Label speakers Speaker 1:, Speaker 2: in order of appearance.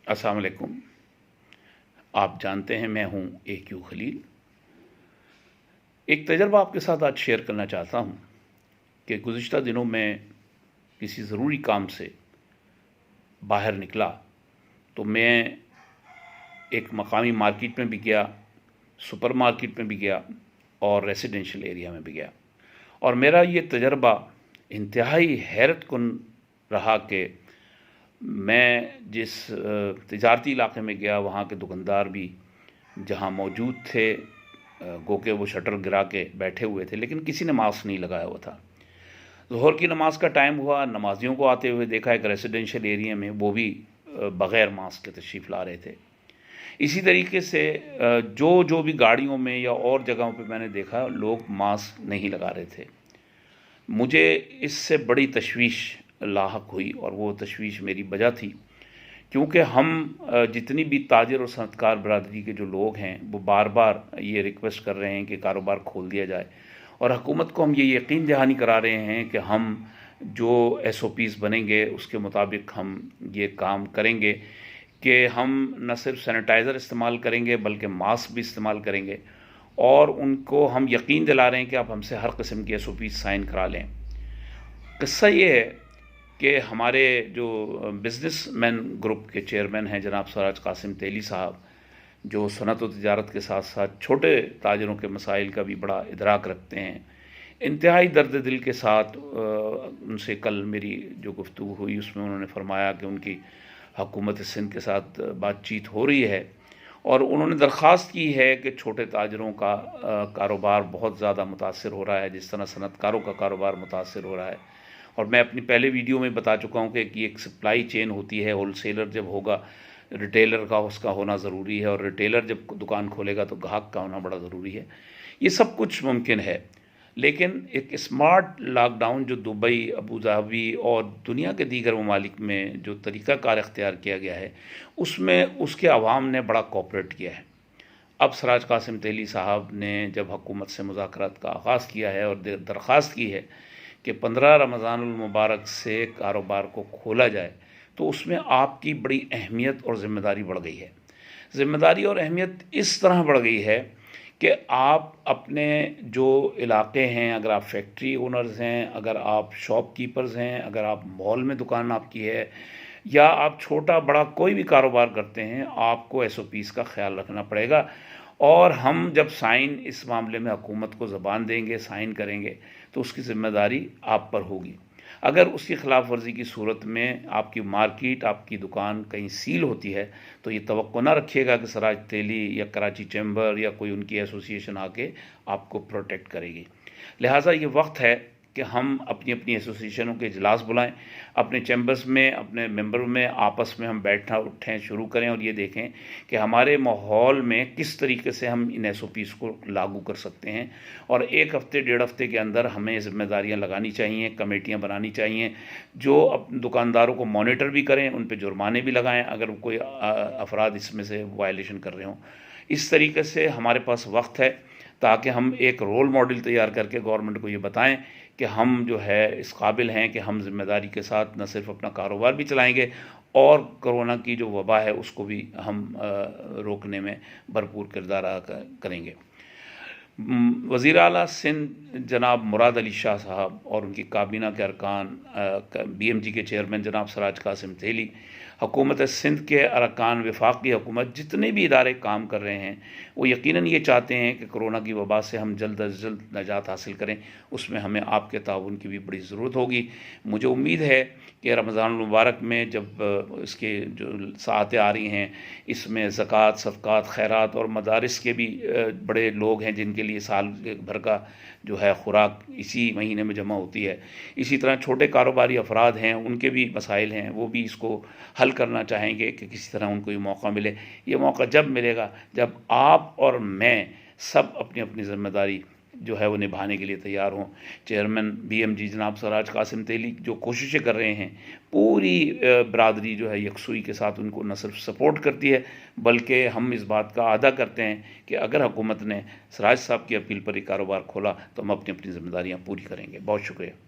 Speaker 1: अस्सलाम वालेकुम। आप जानते हैं मैं हूं AQ खलील। एक तजर्बा आपके साथ आज शेयर करना चाहता हूं कि गुज़िश्ता दिनों में किसी ज़रूरी काम से बाहर निकला तो मैं एक मकामी मार्केट में भी गया, सुपर मार्केट में भी गया और रेसिडेंशियल एरिया में भी गया, और मेरा ये तजर्बा इंतहाई हैरत कुन रहा कि मैं जिस तिजारती इलाके में गया वहाँ के दुकानदार भी जहाँ मौजूद थे गो के वो शटर गिरा के बैठे हुए थे, लेकिन किसी ने मास्क नहीं लगाया हुआ था। ज़ोहर की नमाज का टाइम हुआ, नमाजियों को आते हुए देखा एक रेसिडेंशियल एरिया में, वो भी बग़ैर मास्क के तशरीफ़ ला रहे थे। इसी तरीके से जो भी गाड़ियों में या और जगहों पे मैंने देखा लोग मास्क नहीं लगा रहे थे। मुझे इससे बड़ी तशवीश लाहक हुई और वो तशवीश मेरी वजह थी क्योंकि हम जितनी भी ताजिर और सनअतकार बरादरी के जो लोग हैं वो बार बार ये रिक्वेस्ट कर रहे हैं कि कारोबार खोल दिया जाए, और हुकूमत को हम ये यकीन दहानी करा रहे हैं कि हम जो SOPs बनेंगे उसके मुताबिक हम ये काम करेंगे कि हम न सिर्फ सैनिटाइज़र इस्तेमाल करेंगे बल्कि मास्क भी इस्तेमाल करेंगे, और उनको हम यकीन दिला रहे हैं कि आप हमसे हर किस्म की SOPs साइन करा लें। किस्सा ये है कि हमारे जो बिज़नेसमैन ग्रुप के चेयरमैन हैं जनाब सराज कासिम तेली साहब, जो सनत व तिजारत के साथ साथ छोटे ताजरों के मसाइल का भी बड़ा इदराक रखते हैं, इंतहाई दर्द दिल के साथ उनसे कल मेरी जो गुफ्तगू हुई उसमें उन्होंने फरमाया कि उनकी हुकूमत सिंध के साथ बातचीत हो रही है और उन्होंने दरख्वास्त की है कि छोटे ताजरों का कारोबार बहुत ज़्यादा मुतासर हो रहा है, जिस तरह सनतकारों का कारोबार मुतासर हो रहा है। और मैं अपनी पहले वीडियो में बता चुका हूँ कि एक सप्लाई चेन होती है, होलसेलर जब होगा रिटेलर का उसका होना ज़रूरी है, और रिटेलर जब दुकान खोलेगा तो ग्राहक का होना बड़ा ज़रूरी है। ये सब कुछ मुमकिन है, लेकिन एक स्मार्ट लॉकडाउन जो दुबई, अबू धाबी और दुनिया के दीगर ममालिक में जो तरीक़ाकार इख्तियार किया गया है उसमें उसके अवाम ने बड़ा कोऑपरेट किया है। अब सराज कासिम तेली साहब ने जब हुकूमत से मुज़ाकरात का आगाज़ किया है और दरख्वास्त की है कि 15 रमज़ानुल मुबारक से कारोबार को खोला जाए, तो उसमें आपकी बड़ी अहमियत और ज़िम्मेदारी बढ़ गई है। ज़िम्मेदारी और अहमियत इस तरह बढ़ गई है कि आप अपने जो इलाके हैं, अगर आप फैक्ट्री ओनर्स हैं, अगर आप शॉपकीपर्स हैं, अगर आप मॉल में दुकान आपकी है, या आप छोटा बड़ा कोई भी कारोबार करते हैं, आपको SOPs का ख्याल रखना पड़ेगा। और हम जब साइन इस मामले में हुकूमत को ज़बान देंगे, साइन करेंगे, तो उसकी ज़िम्मेदारी आप पर होगी। अगर उसकी ख़िलाफ़ वर्जी की सूरत में आपकी मार्केट, आपकी दुकान कहीं सील होती है तो ये तवक्को ना रखिएगा कि सराज तेली या कराची चैम्बर या कोई उनकी एसोसिएशन आके आपको प्रोटेक्ट करेगी। लिहाजा ये वक्त है कि हम अपनी अपनी एसोसिएशनों के इजलास बुलाएं, अपने चैम्बर्स में, अपने मेंबर में आपस में हम बैठना उठें शुरू करें और ये देखें कि हमारे माहौल में किस तरीके से हम इन SOPs को लागू कर सकते हैं। और एक हफ़्ते 1.5 हफ़्ते के अंदर हमें ज़िम्मेदारियां लगानी चाहिए, कमेटियां बनानी चाहिए जो अपने दुकानदारों को मॉनिटर भी करें, उन पर जुर्माने भी लगाएँ अगर कोई अफराद इसमें से वायलेशन कर रहे हों। इस तरीके से हमारे पास वक्त है ताकि हम एक रोल मॉडल तैयार करके गवर्नमेंट को ये बताएं कि हम जो है इस काबिल हैं कि हम ज़िम्मेदारी के साथ न सिर्फ अपना कारोबार भी चलाएंगे और कोरोना की जो वबा है उसको भी हम रोकने में भरपूर किरदार अदा करेंगे। वज़ीर आला सिंध जनाब मुराद अली शाह साहब और उनकी काबीना के अरकान, BMG के चेयरमैन जनाब सराज कासिम तेली, हुकूमत सिंध के अरकान, वफाकी हुकूमत, जितने भी इदारे काम कर रहे हैं वो यकीनन ये चाहते हैं कि कोरोना की वबा से हम जल्द अज जल्द नजात हासिल करें। उसमें हमें आपके ताउन की भी बड़ी ज़रूरत होगी। मुझे उम्मीद है कि रमज़ान मुबारक में जब इसके जो सातें आ रही हैं, इसमें ज़कात, सदक़ात, खैरात और मदारिस के भी बड़े लोग हैं जिनके लिए साल भर का जो है खुराक इसी महीने में जमा होती है। इसी तरह छोटे कारोबारी अफराद हैं, उनके भी मसाइल हैं, वो भी इसको हल करना चाहेंगे कि किसी तरह उनको ये मौका मिले। ये मौका जब मिलेगा जब आप और मैं सब अपनी अपनी ज़िम्मेदारी जो है वो निभाने के लिए तैयार हों। चेयरमैन BMG जनाब सराज कासिम तेली जो कोशिशें कर रहे हैं, पूरी बरादरी जो है यकसुई के साथ उनको न सिर्फ सपोर्ट करती है बल्कि हम इस बात का अदा करते हैं कि अगर हुकूमत ने सराज साहब की अपील पर ही कारोबार खोला तो हम अपनी अपनी ज़िम्मेदारियाँ पूरी करेंगे। बहुत शुक्रिया।